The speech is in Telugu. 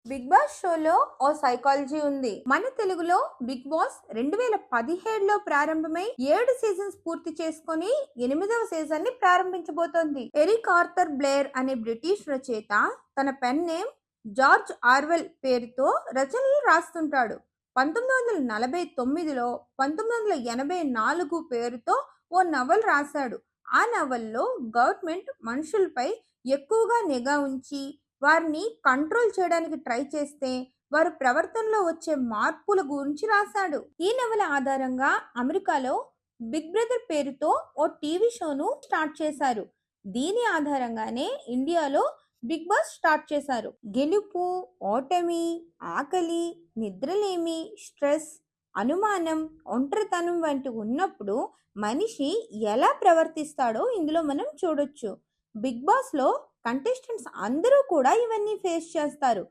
బిగ్ బాస్ షోలో ఓ సైకాలజీ ఉంది. మన తెలుగులో బిగ్ బాస్ 2017లో ప్రారంభమై 7 సీజన్స్ పూర్తి చేసుకొని 8వ సీజన్ ని ప్రారంభించబోతోంది. ఎరిక్ ఆర్థర్ బ్లేర్ అనే బ్రిటిష్ రచయిత తన పెన్ నేమ్ జార్జ్ ఆర్వెల్ పేరుతో రచనలు రాస్తుంటాడు. 1949లో 1984 పేరుతో ఓ నవల్ రాశాడు. ఆ నవల్లో గవర్నమెంట్ మనుషులపై ఎక్కువగా నిఘా ఉంచి వారిని కంట్రోల్ చేయడానికి ట్రై చేస్తే వారి ప్రవర్తనలో వచ్చే మార్పుల గురించి రాశాడు. ఈ నవల ఆధారంగా అమెరికాలో బిగ్ బ్రదర్ పేరుతో ఓ టీవీ షోను స్టార్ట్ చేశారు. దీని ఆధారంగానే ఇండియాలో బిగ్ బాస్ స్టార్ట్ చేశారు. గెలుపు, ఓటమి, ఆకలి, నిద్రలేమి, స్ట్రెస్, అనుమానం, ఒంటరితనం వంటి ఉన్నప్పుడు మనిషి ఎలా ప్రవర్తిస్తాడో ఇందులో మనం చూడొచ్చు. బిగ్ బాస్ లో కంటెస్టెంట్స్ అందరూ కూడా ఇవన్నీ ఫేస్ చేస్తారు.